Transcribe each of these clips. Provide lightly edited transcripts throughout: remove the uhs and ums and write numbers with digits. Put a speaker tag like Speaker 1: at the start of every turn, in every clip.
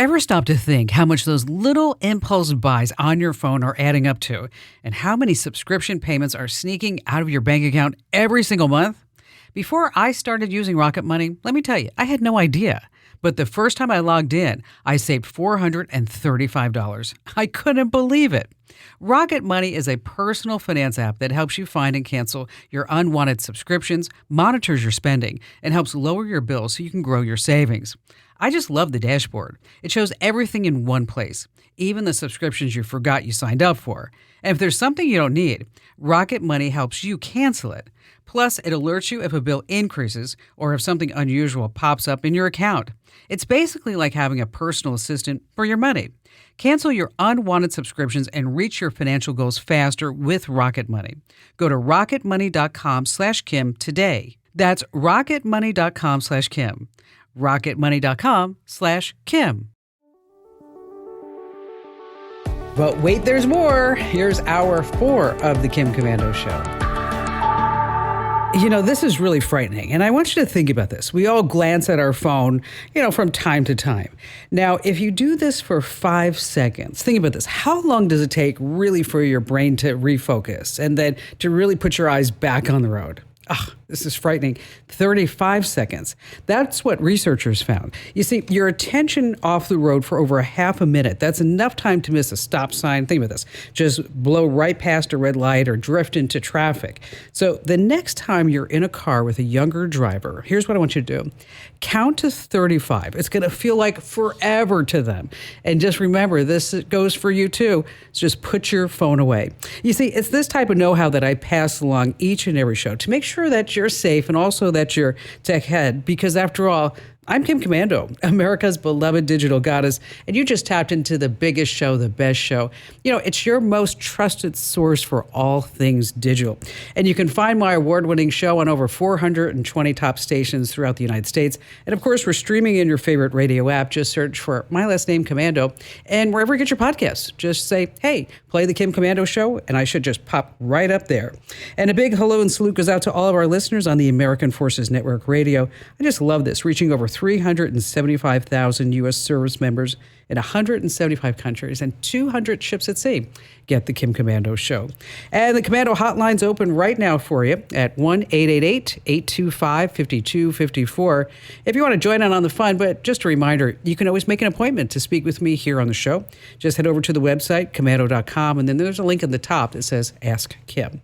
Speaker 1: Ever stop to think how much those little impulse buys on your phone are adding up to, and how many subscription payments are sneaking out of your bank account every single month? Before I started using Rocket Money, let me tell you, I had no idea. But the first time I logged in, I saved $435. I couldn't believe it. Rocket Money is a personal finance app that helps you find and cancel your unwanted subscriptions, monitors your spending, and helps lower your bills so you can grow your savings. I just love the dashboard. It shows everything in one place, even the subscriptions you forgot you signed up for. And if there's something you don't need, Rocket Money helps you cancel it. Plus, it alerts you if a bill increases or if something unusual pops up in your account. It's basically like having a personal assistant for your money. Cancel your unwanted subscriptions and reach your financial goals faster with Rocket Money. Go to rocketmoney.com/Kim today. That's rocketmoney.com/Kim. rocketmoney.com/Kim. But wait, there's more. Here's hour 4 of the Kim Komando Show. You know, this is really frightening, and I want you to think about this. We all glance at our phone, from time to time. Now, if you do this for 5 seconds, think about this. How long does it take really for your brain to refocus and then to really put your eyes back on the road? This is frightening. 35 seconds. That's what researchers found. You see, your attention off the road for over a half a minute, that's enough time to miss a stop sign. Think about this. Just blow right past a red light or drift into traffic. So the next time you're in a car with a younger driver, here's what I want you to do. Count to 35. It's going to feel like forever to them. And just remember, this goes for you too. So just put your phone away. You see, it's this type of know-how that I pass along each and every show to make sure that you're safe and also that you're tech head, because after all, I'm Kim Komando, America's beloved digital goddess, and you just tapped into the biggest show, the best show. It's your most trusted source for all things digital. And you can find my award-winning show on over 420 top stations throughout the United States. And of course, we're streaming in your favorite radio app. Just search for my last name, Komando. And wherever you get your podcasts, just say, hey, play the Kim Komando Show, and I should just pop right up there. And a big hello and salute goes out to all of our listeners on the American Forces Network Radio. I just love this, reaching over 375,000 U.S. service members in 175 countries and 200 ships at sea. Get the Kim Komando Show. And the Komando hotline's open right now for you at 1-888-825-5254 if you want to join in on the fun. But just a reminder, you can always make an appointment to speak with me here on the show. Just head over to the website, komando.com, and then there's a link at the top that says Ask Kim.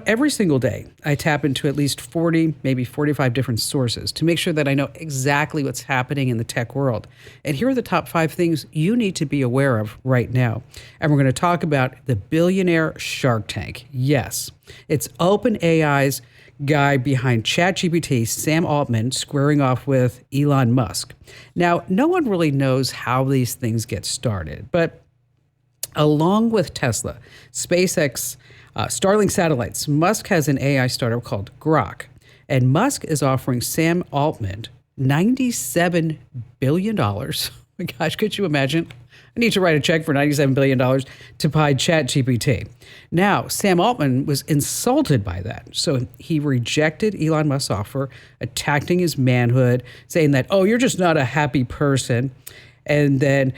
Speaker 1: Every single day, I tap into at least 40, maybe 45 different sources to make sure that I know exactly what's happening in the tech world. And here are the top 5 things you need to be aware of right now. And we're going to talk about the billionaire Shark Tank. Yes, it's OpenAI's guy behind ChatGPT, Sam Altman, squaring off with Elon Musk. Now, no one really knows how these things get started, but along with Tesla, SpaceX, Starlink satellites, Musk has an AI startup called Grok, and Musk is offering Sam Altman $97 billion. Oh my gosh, could you imagine? I need to write a check for $97 billion to buy ChatGPT. Now, Sam Altman was insulted by that, so he rejected Elon Musk's offer, attacking his manhood, saying that, you're just not a happy person. And then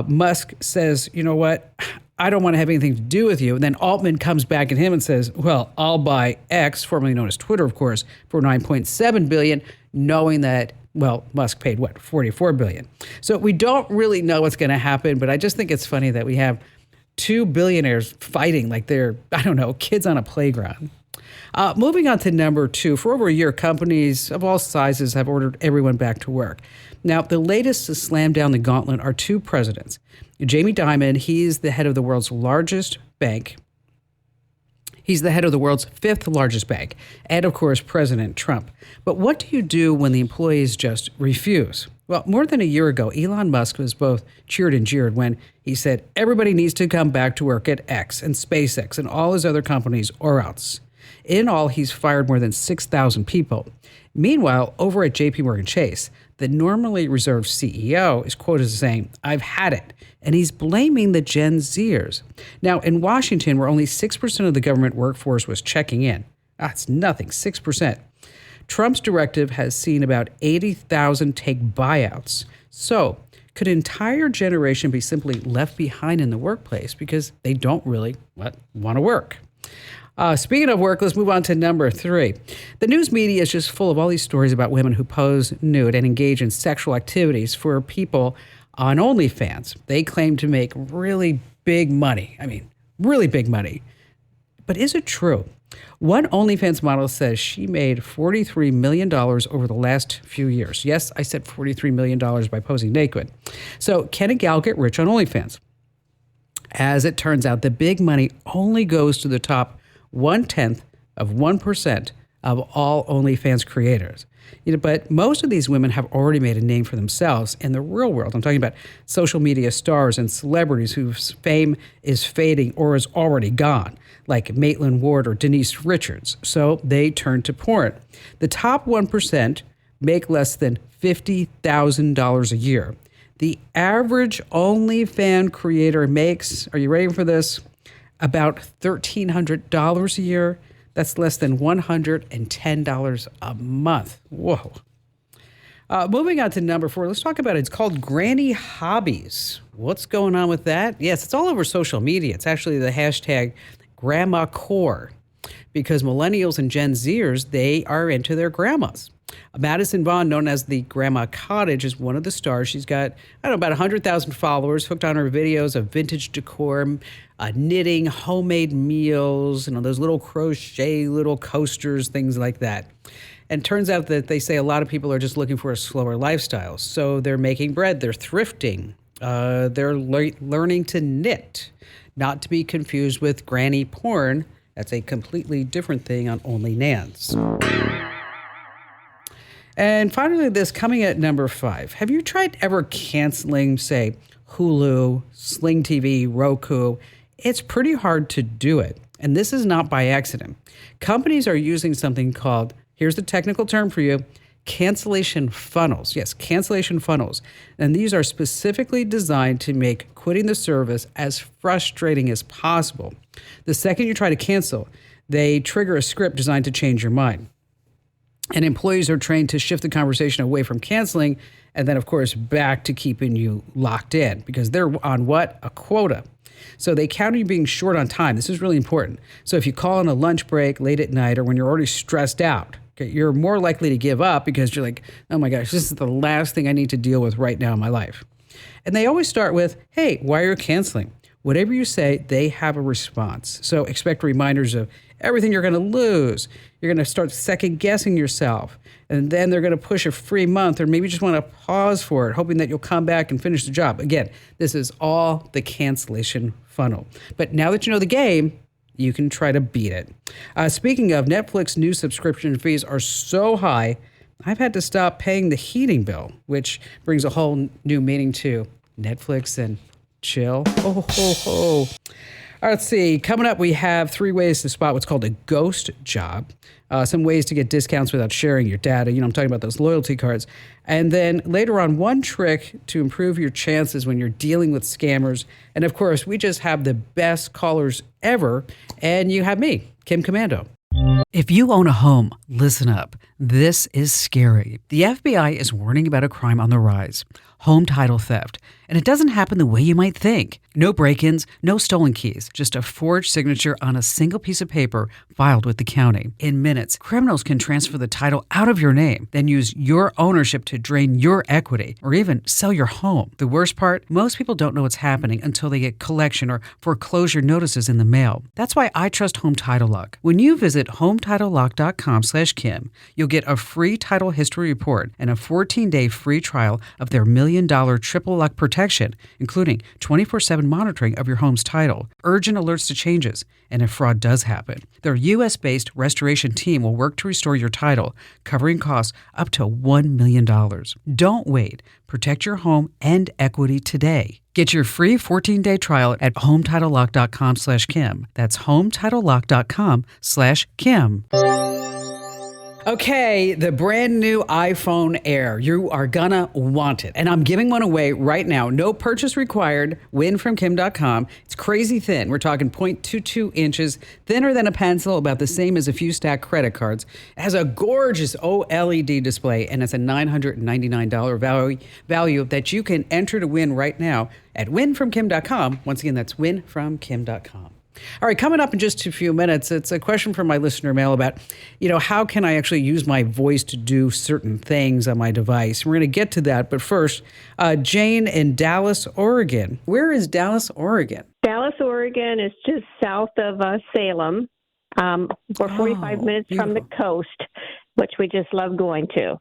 Speaker 1: Musk says, you know what? I don't want to have anything to do with you. And then Altman comes back at him and says, well, I'll buy X, formerly known as Twitter, of course, for $9.7 billion, knowing that, Musk paid $44 billion. So we don't really know what's going to happen, but I just think it's funny that we have 2 billionaires fighting like they're, kids on a playground. Moving on to number 2, for over a year, companies of all sizes have ordered everyone back to work. Now, the latest to slam down the gauntlet are 2 presidents. Jamie Dimon, he's the head of the world's largest bank. He's the head of the world's 5th largest bank. And, of course, President Trump. But what do you do when the employees just refuse? Well, more than a year ago, Elon Musk was both cheered and jeered when he said everybody needs to come back to work at X and SpaceX and all his other companies or else. In all, he's fired more than 6,000 people. Meanwhile, over at JP Morgan Chase, the normally reserved CEO is quoted as saying, I've had it. And he's blaming the Gen Zers. Now, in Washington, where only 6% of the government workforce was checking in, that's nothing, 6%. Trump's directive has seen about 80,000 take buyouts. So Could an entire generation be simply left behind in the workplace because they don't really want to work? Speaking of work, let's move on to number 3. The news media is just full of all these stories about women who pose nude and engage in sexual activities for people on OnlyFans. They claim to make really big money. I mean, really big money. But is it true? One OnlyFans model says she made $43 million over the last few years. Yes, I said $43 million by posing naked. So can a gal get rich on OnlyFans? As it turns out, the big money only goes to the top 0.1% of all OnlyFans creators. But most of these women have already made a name for themselves in the real world. I'm talking about social media stars and celebrities whose fame is fading or is already gone, like Maitland Ward or Denise Richards. So they turn to porn. The top 1% make less than $50,000 a year. The average OnlyFans creator makes, are you ready for this? About $1,300 a year. That's less than $110 a month. Whoa. Moving on to number 4, let's talk about it. It's called Granny Hobbies. What's going on with that? Yes, it's all over social media. It's actually the hashtag Grandma Core, because millennials and Gen Zers, they are into their grandmas. Madison Vaughn, known as the Grandma Cottage, is one of the stars. She's got, about 100,000 followers hooked on her videos of vintage decor, knitting, homemade meals, those little crochet little coasters, things like that. And turns out that they say a lot of people are just looking for a slower lifestyle. So they're making bread, they're thrifting, they're learning to knit, not to be confused with granny porn. That's a completely different thing on OnlyFans. And finally, this coming at number 5. Have you tried ever canceling, say, Hulu, Sling TV, Roku? It's pretty hard to do it. And this is not by accident. Companies are using something called, here's the technical term for you, cancellation funnels. Yes, cancellation funnels. And these are specifically designed to make quitting the service as frustrating as possible. The second you try to cancel, they trigger a script designed to change your mind. And employees are trained to shift the conversation away from canceling and then, of course, back to keeping you locked in because they're on what? A quota. So they count you being short on time. This is really important. So if you call on a lunch break late at night or when you're already stressed out, okay, you're more likely to give up because you're like, oh my gosh, this is the last thing I need to deal with right now in my life. And they always start with, hey, why are you canceling? Whatever you say, they have a response. So expect reminders of everything you're going to lose. You're going to start second guessing yourself. And then they're going to push a free month or maybe just want to pause for it, hoping that you'll come back and finish the job. Again, this is all the cancellation funnel. But now that you know the game, you can try to beat it. Speaking of, Netflix new subscription fees are so high, I've had to stop paying the heating bill, which brings a whole new meaning to Netflix and chill. Oh, ho, ho. All right, let's see. Coming up, we have 3 ways to spot what's called a ghost job. Some ways to get discounts without sharing your data. I'm talking about those loyalty cards. And then later on, 1 trick to improve your chances when you're dealing with scammers. And of course, we just have the best callers ever. And you have me, Kim Commando. If you own a home, listen up. This is scary. The FBI is warning about a crime on the rise, home title theft. And it doesn't happen the way you might think. No break-ins, no stolen keys, just a forged signature on a single piece of paper filed with the county. In minutes, criminals can transfer the title out of your name, then use your ownership to drain your equity or even sell your home. The worst part, most people don't know what's happening until they get collection or foreclosure notices in the mail. That's why I trust Home Title Lock. When you visit HometitleLock.com/Kim, you'll get a free title history report and a 14-day free trial of their $1 million triple lock protection, including 24/7 monitoring of your home's title, urgent alerts to changes, and if fraud does happen. Their U.S.-based restoration team will work to restore your title, covering costs up to $1 million. Don't wait. Protect your home and equity today. Get your free 14-day trial at HometitleLock.com/Kim. That's HometitleLock.com/Kim. Okay, the brand new iPhone Air. You are gonna want it. And I'm giving one away right now. No purchase required. Winfromkim.com. It's crazy thin. We're talking 0.22 inches, thinner than a pencil, about the same as a few stacked credit cards. It has a gorgeous OLED display, and it's a $999 value that you can enter to win right now at winfromkim.com. Once again, that's winfromkim.com. All right, coming up in just a few minutes, it's a question from my listener mail about, how can I actually use my voice to do certain things on my device? We're going to get to that. But first, Jane in Dallas, Oregon. Where is Dallas, Oregon?
Speaker 2: Dallas, Oregon is just south of Salem. We're 45 minutes from the coast, which we just love going to.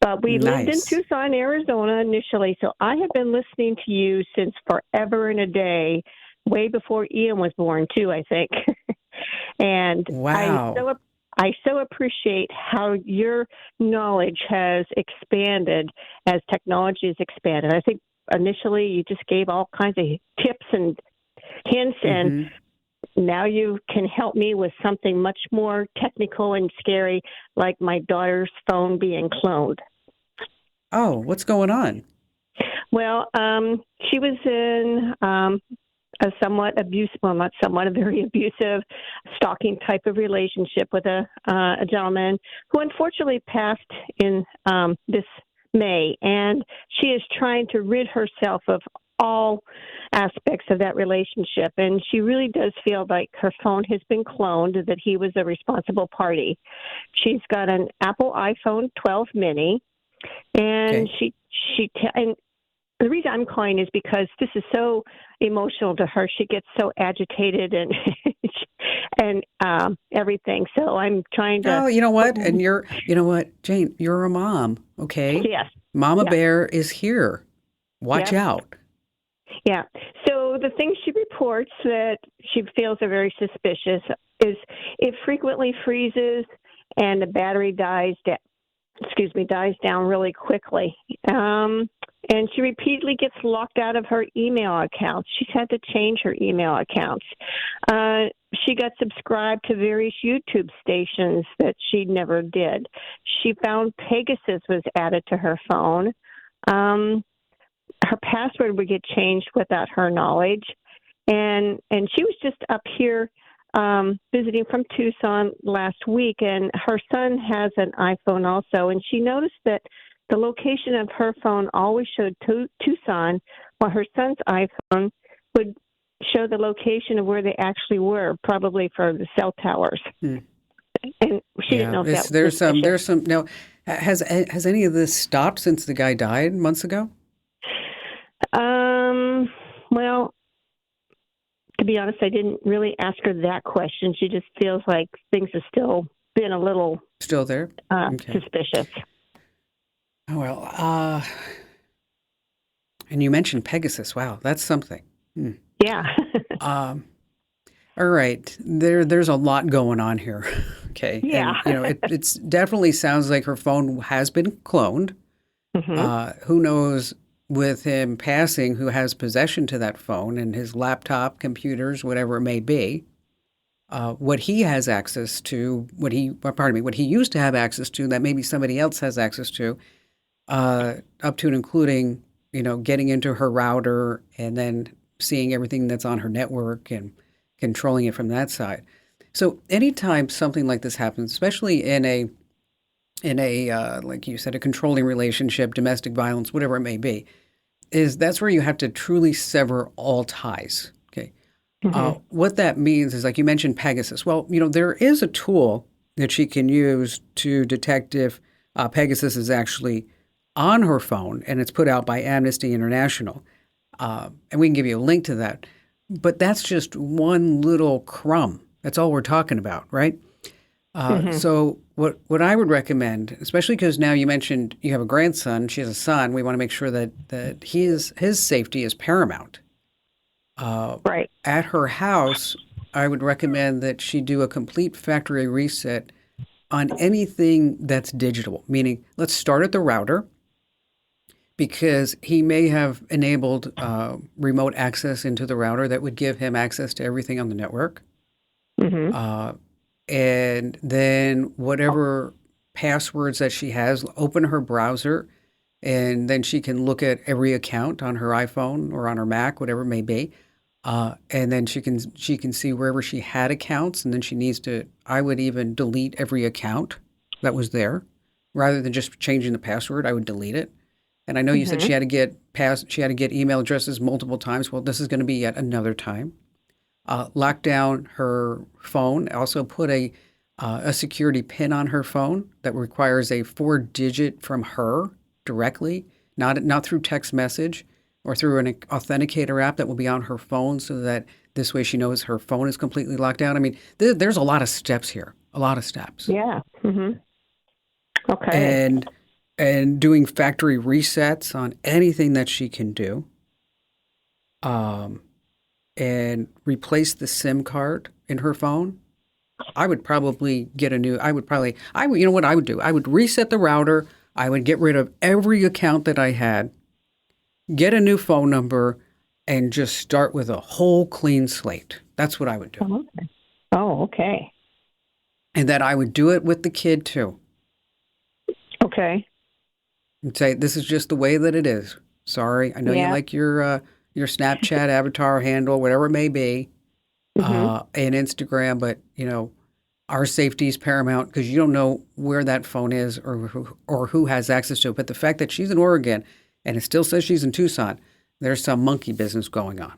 Speaker 2: But we lived in Tucson, Arizona initially, so I have been listening to you since forever and a day. Way before Ian was born, too, I think. And
Speaker 1: wow.
Speaker 2: I so appreciate how your knowledge has expanded as technology has expanded. I think initially you just gave all kinds of tips and hints, and now you can help me with something much more technical and scary, like my daughter's phone being cloned.
Speaker 1: Oh, what's going on?
Speaker 2: Well, she was in a somewhat abusive, well, not somewhat, a very abusive stalking type of relationship with a gentleman who unfortunately passed in this May. And she is trying to rid herself of all aspects of that relationship. And she really does feel like her phone has been cloned, that he was a responsible party. She's got an Apple iPhone 12 mini, and and the reason I'm calling is because this is so emotional to her. She gets so agitated and everything. So I'm trying to.
Speaker 1: Oh, you know what? And you know what, Jane? You're a mom, okay?
Speaker 2: Yes.
Speaker 1: Mama Bear is here. Watch out.
Speaker 2: Yeah. So the things she reports that she feels are very suspicious is it frequently freezes and the battery dies down really quickly. And she repeatedly gets locked out of her email accounts. She's had to change her email accounts. She got subscribed to various YouTube stations that she never did. She found Pegasus was added to her phone. Her password would get changed without her knowledge. And she was just up here visiting from Tucson last week, and her son has an iPhone also, and she noticed that the location of her phone always showed Tucson, while her son's iPhone would show the location of where they actually were, probably for the cell towers. And she didn't know if that was
Speaker 1: there's some. Now, has any of this stopped since the guy died months ago?
Speaker 2: Well, to be honest, I didn't really ask her that question. She just feels like things have still been a little
Speaker 1: still there,
Speaker 2: suspicious.
Speaker 1: Oh, well, and you mentioned Pegasus. Wow, that's something.
Speaker 2: Yeah.
Speaker 1: All right. There's a lot going on here. Okay.
Speaker 2: Yeah.
Speaker 1: And, it's definitely sounds like her phone has been cloned. Who knows, with him passing, who has possession to that phone and his laptop, computers, whatever it may be, what he has access to, what he used to have access to that maybe somebody else has access to, up to and including, getting into her router and then seeing everything that's on her network and controlling it from that side. So anytime something like this happens, especially in a like you said, a controlling relationship, domestic violence, whatever it may be, that's where you have to truly sever all ties. Okay. What that means is, like you mentioned, Pegasus. Well, there is a tool that she can use to detect if Pegasus is actually on her phone, and it's put out by Amnesty International. And we can give you a link to that. But that's just one little crumb. That's all we're talking about, right? So what I would recommend, especially because now you mentioned you have a grandson, she has a son, we want to make sure that his safety is paramount.
Speaker 2: Right.
Speaker 1: At her house, I would recommend that she do a complete factory reset on anything that's digital, meaning let's start at the router, because he may have enabled remote access into the router that would give him access to everything on the network. And then whatever passwords that she has, open her browser, and then she can look at every account on her iPhone or on her Mac, whatever it may be. And then she can see wherever she had accounts, and then she needs to. I would even delete every account that was there, rather than just changing the password. I would delete it. And I know you said she had to get email addresses multiple times. Well, this is going to be yet another time. Lock down her phone. Also put a security pin on her phone that requires a 4-digit from her directly, not through text message or through an authenticator app that will be on her phone, so that this way she knows her phone is completely locked down. I mean, there's a lot of steps here, a lot of steps.
Speaker 2: Yeah. Okay.
Speaker 1: And doing factory resets on anything that she can do. And replace the SIM card in her phone. I would probably get a new, you know what I would do? I would reset the router. I would get rid of every account that I had, get a new phone number, and just start with a whole clean slate. That's what I would do.
Speaker 2: Okay.
Speaker 1: And that I would do it with the kid too.
Speaker 2: Okay.
Speaker 1: And say, this is just the way that it is. Sorry. I know you like your Snapchat avatar handle, whatever it may be, and Instagram, but our safety is paramount, because you don't know where that phone is or who has access to it. But the fact that she's in Oregon and it still says she's in Tucson, there's some monkey business going on.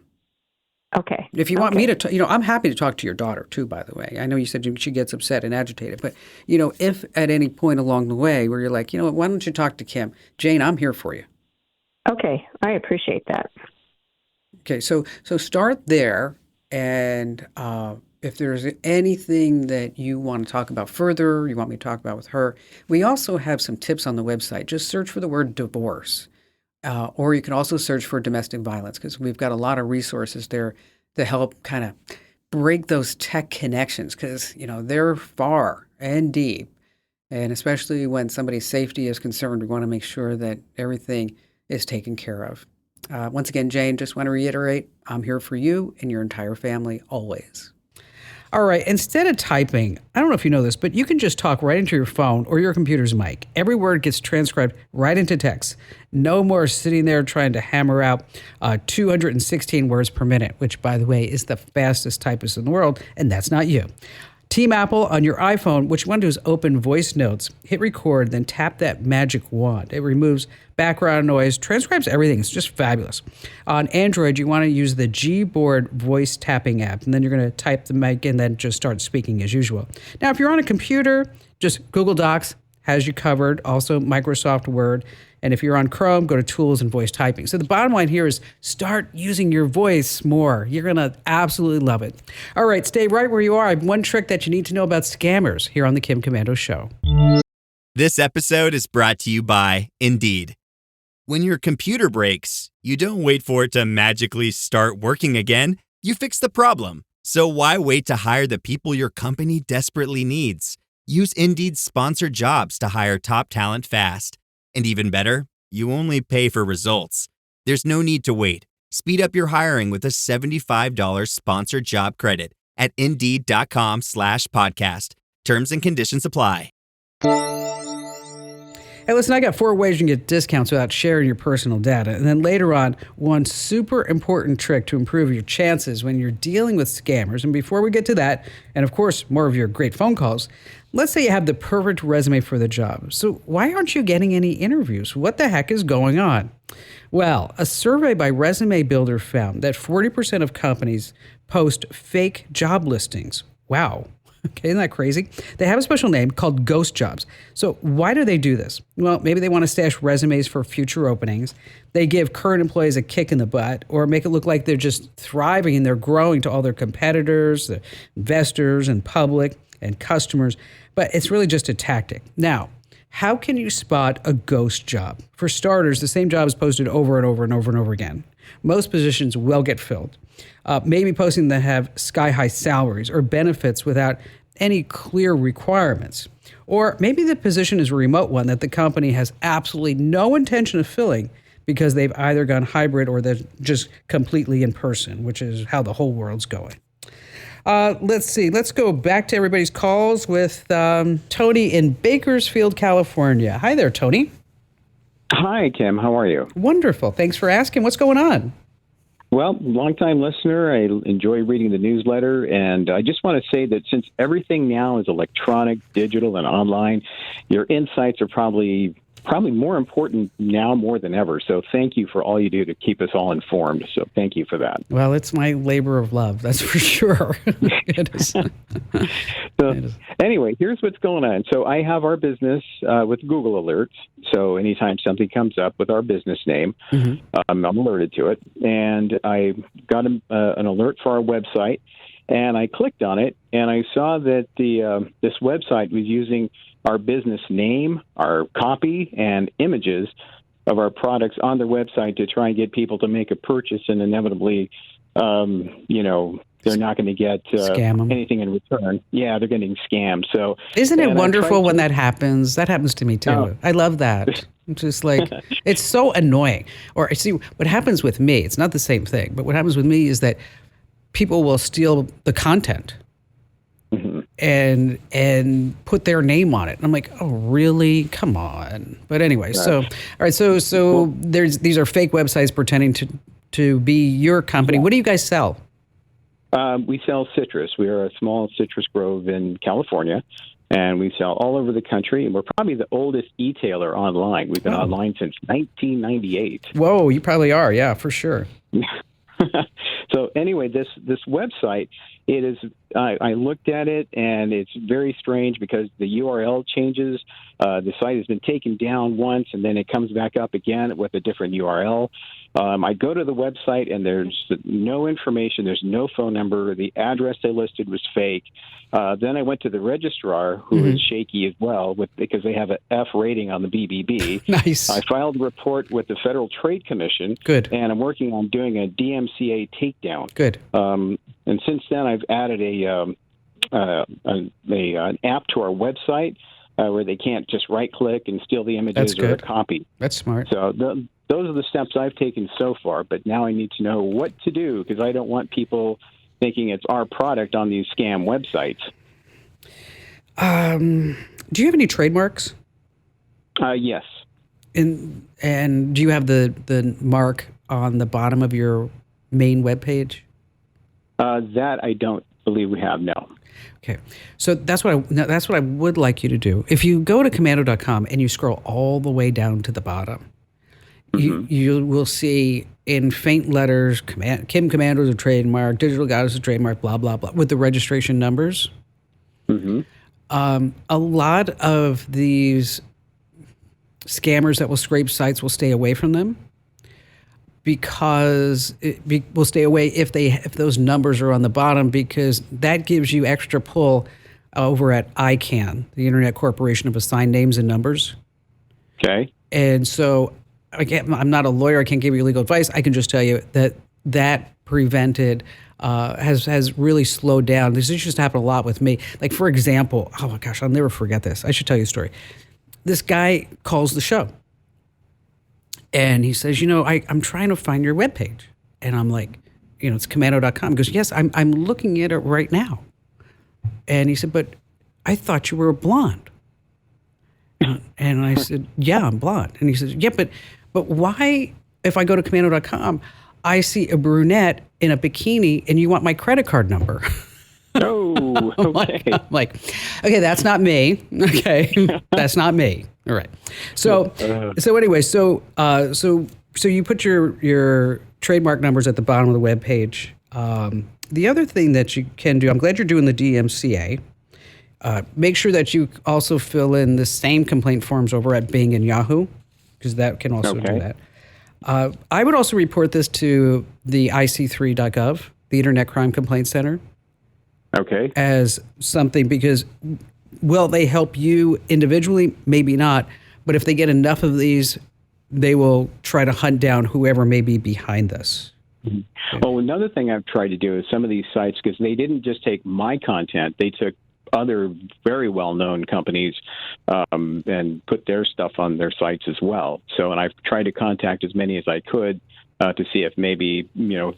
Speaker 2: Okay.
Speaker 1: If you want me to, I'm happy to talk to your daughter too, by the way. I know you said she gets upset and agitated, but, if at any point along the way where you're like, why don't you talk to Kim? Jane, I'm here for you.
Speaker 2: Okay. I appreciate that.
Speaker 1: Okay. So start there. And if there's anything that you want to talk about further, you want me to talk about with her, we also have some tips on the website. Just search for the word divorce. Or you can also search for domestic violence, because we've got a lot of resources there to help kind of break those tech connections, because, they're far and deep. And especially when somebody's safety is concerned, we want to make sure that everything is taken care of. Once again, Jane, just want to reiterate, I'm here for you and your entire family always. All right. Instead of typing, I don't know if you know this, but you can just talk right into your phone or your computer's mic. Every word gets transcribed right into text. No more sitting there trying to hammer out 216 words per minute, which, by the way, is the fastest typist in the world, and that's not you. Team Apple, on your iPhone, what you want to do is open Voice Notes, hit record, then tap that magic wand. It removes background noise, transcribes everything. It's just fabulous. On Android, you want to use the Gboard voice tapping app, and then you're going to type the mic and then just start speaking as usual. Now, if you're on a computer, just Google Docs has you covered, also Microsoft Word. And if you're on Chrome, go to Tools and Voice Typing. So the bottom line here is start using your voice more. You're going to absolutely love it. All right, stay right where you are. I have one trick that you need to know about scammers here on the Kim Komando Show.
Speaker 3: This episode is brought to you by Indeed. When your computer breaks, you don't wait for it to magically start working again. You fix the problem. So why wait to hire the people your company desperately needs? Use Indeed's sponsored jobs to hire top talent fast. And even better, you only pay for results. There's no need to wait. Speed up your hiring with a $75 sponsored job credit at Indeed.com/podcast. Terms and conditions apply.
Speaker 1: Hey, listen, I got 4 ways you can get discounts without sharing your personal data. And then later on, one super important trick to improve your chances when you're dealing with scammers. And before we get to that, and of course, more of your great phone calls, let's say you have the perfect resume for the job. So why aren't you getting any interviews? What the heck is going on? Well, a survey by Resume Builder found that 40% of companies post fake job listings. Wow. Okay, isn't that crazy? They have a special name called ghost jobs. So why do they do this? Well, maybe they want to stash resumes for future openings. They give current employees a kick in the butt, or make it look like they're just thriving and they're growing to all their competitors, the investors and public and customers. But it's really just a tactic. Now, how can you spot a ghost job? For starters, the same job is posted over and over and over and over again. Most positions will get filled. Maybe posting that have sky-high salaries or benefits without any clear requirements. Or maybe the position is a remote one that the company has absolutely no intention of filling because they've either gone hybrid or they're just completely in person, which is how the whole world's going. Let's see. Let's go back to everybody's calls with Tony in Bakersfield, California. Hi there, Tony.
Speaker 4: Hi, Kim. How are you?
Speaker 1: Wonderful. Thanks for asking. What's going on?
Speaker 4: Well, longtime listener. I enjoy reading the newsletter, and I just want to say that since everything now is electronic, digital, and online, your insights are probably more important now more than ever. So thank you for all you do to keep us all informed. So thank you for that.
Speaker 1: Well, it's my labor of love, that's for sure. It is.
Speaker 4: So anyway, here's what's going on. So I have our business with Google Alerts. So anytime something comes up with our business name, I'm alerted to it. And I got an alert for our website, and I clicked on it, and I saw that this website was using our business name, our copy, and images of our products on their website to try and get people to make a purchase, and inevitably, they're not going to get anything in return. Yeah, they're getting scammed. So,
Speaker 1: isn't it wonderful when that happens? That happens to me too. Oh. I love that. Just like, it's so annoying. Or see, what happens with me, it's not the same thing, but what happens with me is that people will steal the content. And put their name on it. And I'm like, oh, really? Come on. But anyway, so all right, so these are fake websites pretending to be your company. What do you guys sell?
Speaker 4: We sell citrus. We are a small citrus grove in California, and we sell all over the country. And we're probably the oldest e-tailer online. We've been online since 1998.
Speaker 1: Whoa, you probably are. Yeah, for sure.
Speaker 4: So anyway, this website, it is. I looked at it, and it's very strange because the URL changes. The site has been taken down once, and then it comes back up again with a different URL. I go to the website, and there's no information. There's no phone number. The address they listed was fake. Then I went to the registrar, who is shaky as well, because they have an F rating on the BBB.
Speaker 1: Nice.
Speaker 4: I filed a report with the Federal Trade Commission.
Speaker 1: Good.
Speaker 4: And I'm working on doing a DMCA takedown.
Speaker 1: Good.
Speaker 4: And since then, I've added an app to our website where they can't just right-click and steal the images or a copy.
Speaker 1: That's smart.
Speaker 4: So those are the steps I've taken so far, but now I need to know what to do because I don't want people thinking it's our product on these scam websites.
Speaker 1: Do you have any trademarks?
Speaker 4: Yes.
Speaker 1: And do you have the mark on the bottom of your main webpage?
Speaker 4: That I don't believe we have, no.
Speaker 1: Okay. So that's what I would like you to do. If you go to commando.com and you scroll all the way down to the bottom, you will see in faint letters, Kim Commando is a trademark, Digital Goddess is a trademark, blah, blah, blah, with the registration numbers. A lot of these scammers that will scrape sites will stay away from them because will stay away if those numbers are on the bottom, because that gives you extra pull over at ICANN, the Internet Corporation of Assigned Names and Numbers.
Speaker 4: Okay.
Speaker 1: And so I'm not a lawyer. I can't give you legal advice. I can just tell you that prevented has really slowed down. This used to happen a lot with me. Like, for example, oh my gosh, I'll never forget this. I should tell you a story. This guy calls the show. And he says, I'm trying to find your webpage. And I'm like, it's commando.com. He goes, yes, I'm looking at it right now. And he said, but I thought you were a blonde. And I said, yeah, I'm blonde. And he says, yeah, but why, if I go to commando.com, I see a brunette in a bikini and you want my credit card number?
Speaker 4: Oh, okay.
Speaker 1: I'm like, okay, that's not me. Okay, that's not me. All right. So anyway, so you put your trademark numbers at the bottom of the web page. The other thing that you can do, I'm glad you're doing the DMCA. Make sure that you also fill in the same complaint forms over at Bing and Yahoo, because that can also do that. I would also report this to the IC3.gov, the Internet Crime Complaint Center.
Speaker 4: Okay.
Speaker 1: As something, because will they help you individually? Maybe not. But if they get enough of these, they will try to hunt down whoever may be behind this.
Speaker 4: Mm-hmm. Well, another thing I've tried to do is some of these sites, because they didn't just take my content, they took other very well-known companies and put their stuff on their sites as well. So, and I've tried to contact as many as I could to see if maybe,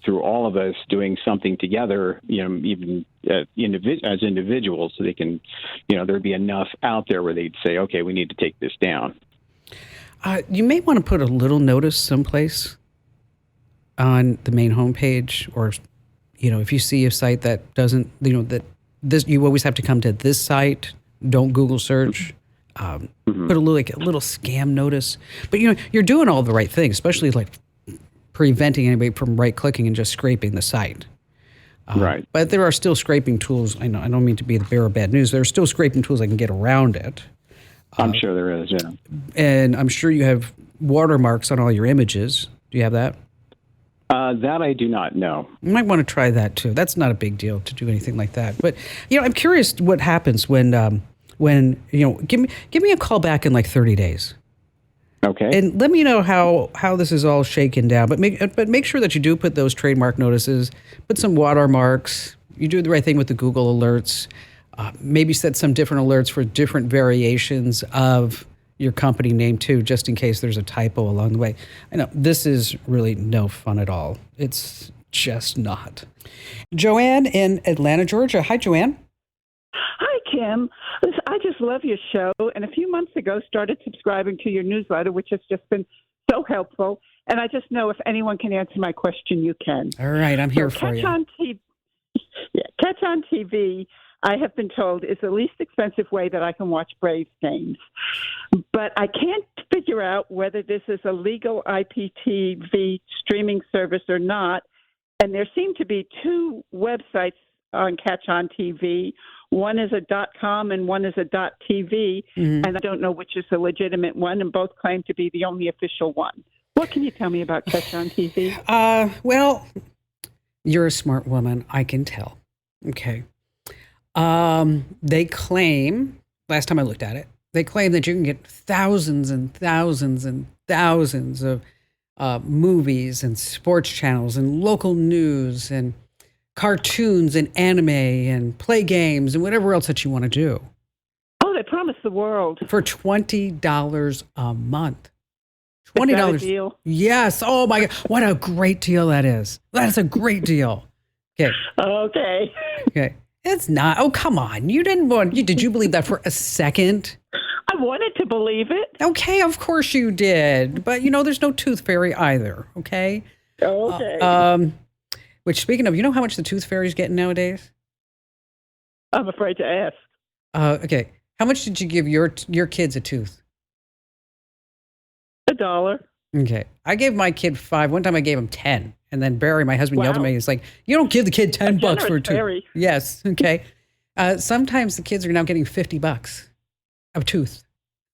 Speaker 4: through all of us doing something together, even as individuals, so they can, there'd be enough out there where they'd say, okay, we need to take this down.
Speaker 1: You may want to put a little notice someplace on the main homepage, or, if you see a site that doesn't, that this, you always have to come to this site. Don't Google search. Put a little scam notice. But you're doing all the right things, especially like preventing anybody from right-clicking and just scraping the site.
Speaker 4: Right.
Speaker 1: But there are still scraping tools. I know I don't mean to be the bearer of bad news. There are still scraping tools that can get around it.
Speaker 4: I'm sure there is. Yeah.
Speaker 1: And I'm sure you have watermarks on all your images. Do you have that?
Speaker 4: That I do not know.
Speaker 1: You might want to try that too. That's not a big deal to do anything like that. But I'm curious what happens when give me a call back in like 30 days.
Speaker 4: Okay.
Speaker 1: And let me know how this is all shaken down. But make sure that you do put those trademark notices, put some watermarks. You do the right thing with the Google alerts. Maybe set some different alerts for different variations of your company name too, just in case there's a typo along the way. I know this is really no fun at all. It's just not. Joanne in Atlanta, Georgia. Hi, Joanne.
Speaker 5: Hi, Kim. Listen, I just love your show, and a few months ago started subscribing to your newsletter, which has just been so helpful. And I just know if anyone can answer my question, you can.
Speaker 1: All right, I'm here for you.
Speaker 5: Catch on TV, I have been told, is the least expensive way that I can watch Braves games. But I can't figure out whether this is a legal IPTV streaming service or not. And there seem to be two websites on Catch on TV. One is a .com and one is a .tv, and I don't know which is the legitimate one, and both claim to be the only official one. What can you tell me about Catch on TV?
Speaker 1: Well, you're a smart woman, I can tell. Okay. They claim, last time I looked at it, they claim that you can get thousands and thousands and thousands of movies and sports channels and local news and cartoons and anime and play games and whatever else that you want to do.
Speaker 5: Oh, they promise the world.
Speaker 1: For $20 a month.
Speaker 5: $20. Is that a deal?
Speaker 1: Yes. Oh my God. What a great deal that is. That's a great deal. Okay.
Speaker 5: Okay.
Speaker 1: Okay. It's not. Oh, come on. Did you believe that for a second?
Speaker 5: I wanted to believe it.
Speaker 1: Okay. Of course you did. But there's no tooth fairy either. Okay.
Speaker 5: Okay.
Speaker 1: Which, speaking of, you know how much the tooth fairy's getting nowadays?
Speaker 5: I'm afraid to ask.
Speaker 1: Okay. How much did you give your kids a tooth?
Speaker 5: $1.
Speaker 1: Okay. I gave my kid $5. One time I gave him 10. And then Barry, my husband, yelled at me. He's like, you don't give the kid $10 for a tooth.
Speaker 5: Barry.
Speaker 1: Yes. Okay. Sometimes the kids are now getting $50 a tooth.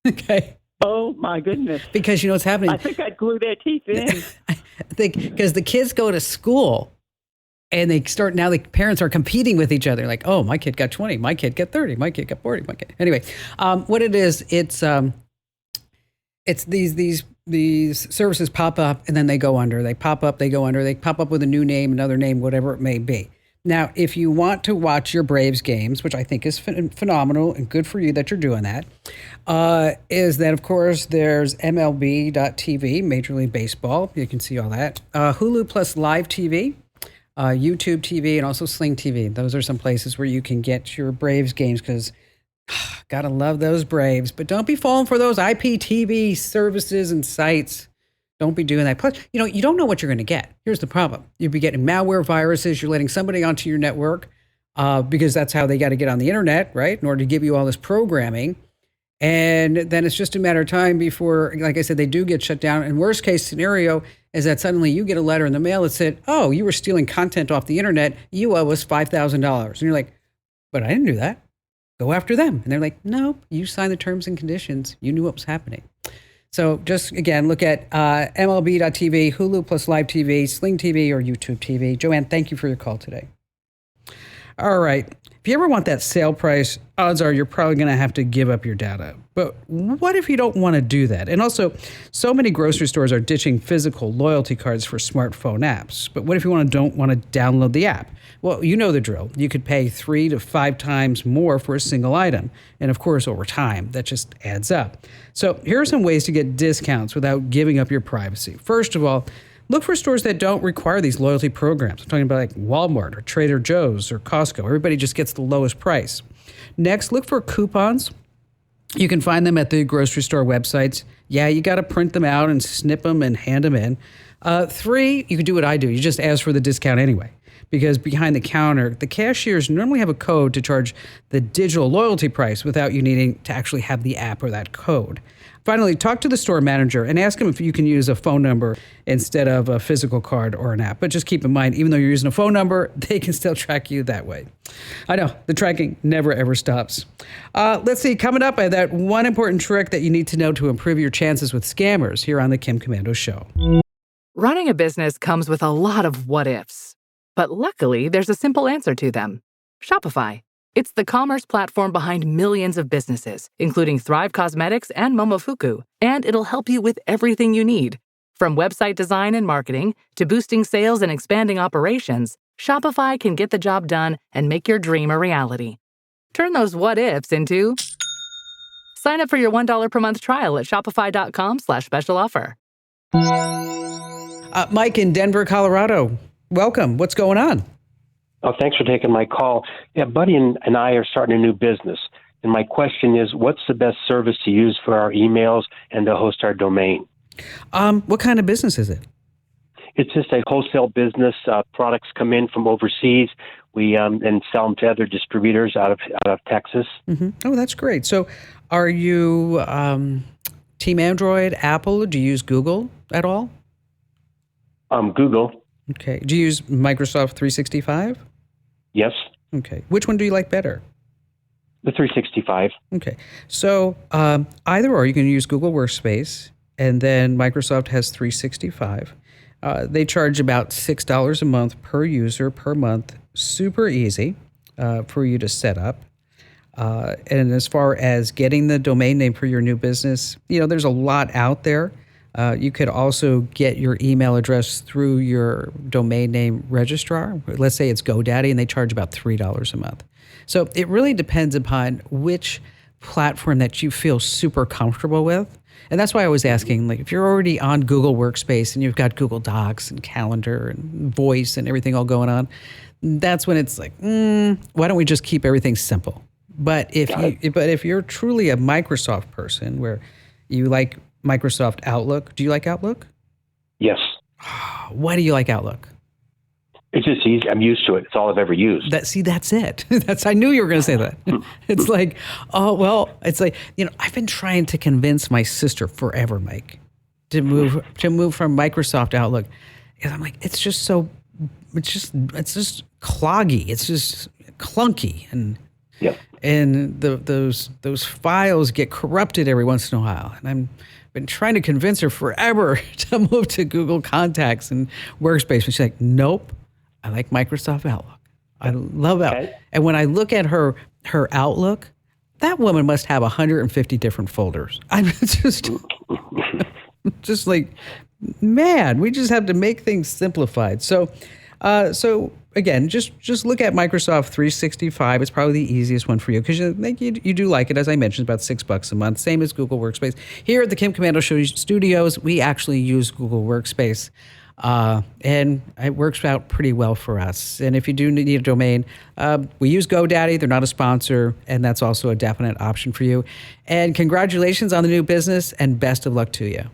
Speaker 1: Okay.
Speaker 5: Oh, my goodness.
Speaker 1: Because you know what's happening?
Speaker 5: I think I'd glue their teeth in.
Speaker 1: I think because the kids go to school. And now the parents are competing with each other. Like, oh, my kid got 20, my kid got 30, my kid got 40, my kid. Anyway, what it is, it's these services pop up and then they go under. They pop up, they go under. They pop up with a new name, another name, whatever it may be. Now, if you want to watch your Braves games, which I think is phenomenal and good for you that you're doing that, is that, of course, there's MLB.TV, Major League Baseball. You can see all that. Hulu plus Live TV. YouTube TV, and also Sling TV. Those are some places where you can get your Braves games because gotta love those Braves. But don't be falling for those IPTV services and sites. Don't be doing that. Plus, you don't know what you're going to get. Here's the problem. You'll be getting malware viruses. You're letting somebody onto your network because that's how they got to get on the internet, right, in order to give you all this programming. And then it's just a matter of time before, like I said, they do get shut down. And worst case scenario is that suddenly you get a letter in the mail that said, oh, you were stealing content off the internet. You owe us $5,000. And you're like, but I didn't do that. Go after them. And they're like, no, you signed the terms and conditions. You knew what was happening. So just, again, look at MLB.TV, Hulu plus Live TV, Sling TV, or YouTube TV. Joanne, thank you for your call today. All right. If you ever want that sale price, odds are you're probably going to have to give up your data. But what if you don't want to do that? And also, so many grocery stores are ditching physical loyalty cards for smartphone apps. But what if you don't want to download the app? Well, you know the drill. You could pay 3 to 5 times more for a single item. And of course, over time, that just adds up. So here are some ways to get discounts without giving up your privacy. First of all, look for stores that don't require these loyalty programs. I'm talking about like Walmart or Trader Joe's or Costco. Everybody just gets the lowest price. Next, look for coupons. You can find them at the grocery store websites. Yeah, you got to print them out and snip them and hand them in. 3, you can do what I do. You just ask for the discount anyway. Because behind the counter, the cashiers normally have a code to charge the digital loyalty price without you needing to actually have the app or that code. Finally, talk to the store manager and ask them if you can use a phone number instead of a physical card or an app. But just keep in mind, even though you're using a phone number, they can still track you that way. I know, the tracking never, ever stops. Let's see, coming up, I have that one important trick that you need to know to improve your chances with scammers here on the Kim Komando Show.
Speaker 6: Running a business comes with a lot of what-ifs. But luckily, there's a simple answer to them. Shopify. It's the commerce platform behind millions of businesses, including Thrive Cosmetics and Momofuku, and it'll help you with everything you need. From website design and marketing to boosting sales and expanding operations, Shopify can get the job done and make your dream a reality. Turn those what-ifs into... Sign up for your $1 per month trial at shopify.com/special offer.
Speaker 1: Mike in Denver, Colorado. Welcome. What's going on?
Speaker 7: Oh, thanks for taking my call. Yeah, Buddy and I are starting a new business. And my question is, what's the best service to use for our emails and to host our domain?
Speaker 1: What kind of business is it?
Speaker 7: It's just a wholesale business. Products come in from overseas. We and sell them to other distributors out of Texas.
Speaker 1: Mm-hmm. Oh, that's great. So are you Team Android, Apple? Do you use Google at all?
Speaker 7: Google.
Speaker 1: Okay. Do you use Microsoft 365?
Speaker 7: Yes.
Speaker 1: Okay. Which one do you like better?
Speaker 7: The 365.
Speaker 1: Okay. So either or, you can use Google Workspace, and then Microsoft has 365. They charge about $6 a month per user per month. Super easy for you to set up. And as far as getting the domain name for your new business, there's a lot out there. You could also get your email address through your domain name registrar. Let's say it's GoDaddy, and they charge about $3 a month. So it really depends upon which platform that you feel super comfortable with. And that's why I was asking, like, if you're already on Google Workspace and you've got Google Docs and Calendar and Voice and everything all going on, that's when it's like, why don't we just keep everything simple? But if you're truly a Microsoft person where you like Microsoft Outlook. Do you like Outlook?
Speaker 7: Yes.
Speaker 1: Why do you like Outlook?
Speaker 7: It's just easy. I'm used to it. It's all I've ever used.
Speaker 1: That's it. I knew you were going to say that. It's like, it's like, I've been trying to convince my sister forever, Mike, to move from Microsoft Outlook. And I'm like, it's just cloggy. It's just clunky. And
Speaker 7: yep.
Speaker 1: And those files get corrupted every once in a while. And I've been trying to convince her forever to move to Google Contacts and Workspace. But she's like, nope, I like Microsoft Outlook. I love Outlook. Okay. And when I look at her Outlook, that woman must have 150 different folders. I'm just like, man, we just have to make things simplified. So again, just look at Microsoft 365. It's probably the easiest one for you because you do like it. As I mentioned, about $6 a month, same as Google Workspace. Here at the Kim Komando Show Studios, we actually use Google Workspace, and it works out pretty well for us. And if you do need a domain, we use GoDaddy. They're not a sponsor, and that's also a definite option for you. And congratulations on the new business, and best of luck to you.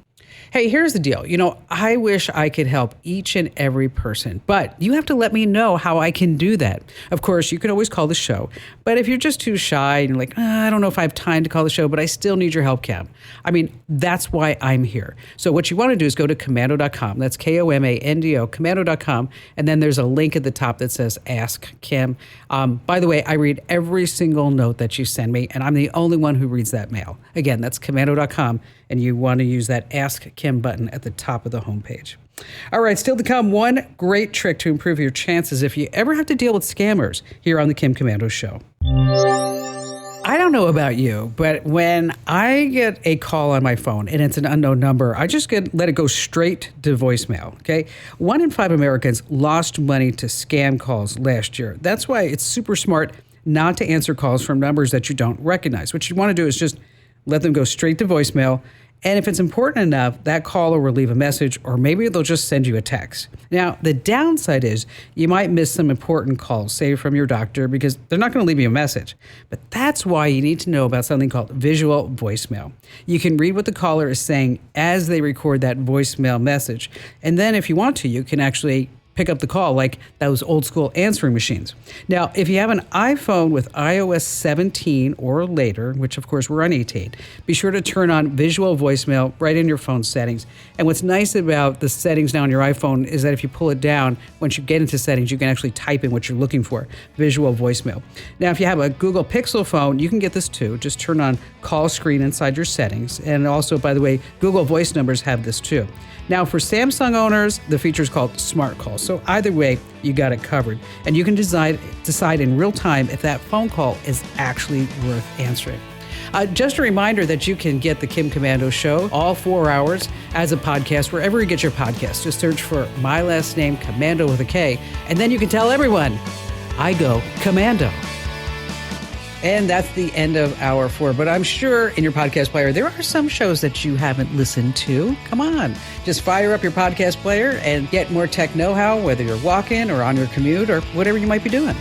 Speaker 1: Hey, here's the deal. I wish I could help each and every person, but you have to let me know how I can do that. Of course, you can always call the show, but if you're just too shy and you're like, I don't know if I have time to call the show, but I still need your help, Kim. That's why I'm here. So what you want to do is go to Komando.com. That's Komando, Komando.com. And then there's a link at the top that says Ask Kim. By the way, I read every single note that you send me, and I'm the only one who reads that mail. Again, that's Komando.com. And you want to use that Ask Kim button at the top of the homepage. All right, still to come, one great trick to improve your chances if you ever have to deal with scammers here on the Kim Komando Show. I don't know about you, but when I get a call on my phone and it's an unknown number, I just let it go straight to voicemail, okay? 1 in 5 Americans lost money to scam calls last year. That's why it's super smart not to answer calls from numbers that you don't recognize. What you want to do is just let them go straight to voicemail And if it's important enough, that caller will leave a message, or maybe they'll just send you a text. Now, the downside is you might miss some important calls, say from your doctor, because they're not going to leave you a message. But that's why you need to know about something called visual voicemail. You can read what the caller is saying as they record that voicemail message. And then if you want to, you can actually pick up the call like those old school answering machines. Now, if you have an iPhone with iOS 17 or later, which of course we're on 18, be sure to turn on visual voicemail right in your phone settings. And what's nice about the settings now on your iPhone is that if you pull it down, once you get into settings, you can actually type in what you're looking for, visual voicemail. Now, if you have a Google Pixel phone, you can get this too. Just turn on call screen inside your settings. And also, by the way, Google Voice numbers have this too. Now, for Samsung owners, the feature is called Smart Call. So either way, you got it covered. And you can decide in real time if that phone call is actually worth answering. Just a reminder that you can get the Kim Komando Show all 4 hours as a podcast wherever you get your podcast. Just search for my last name, Komando with a K, and then you can tell everyone, I go Komando. And that's the end of hour 4. But I'm sure in your podcast player, there are some shows that you haven't listened to. Come on, just fire up your podcast player and get more tech know-how, whether you're walking or on your commute or whatever you might be doing.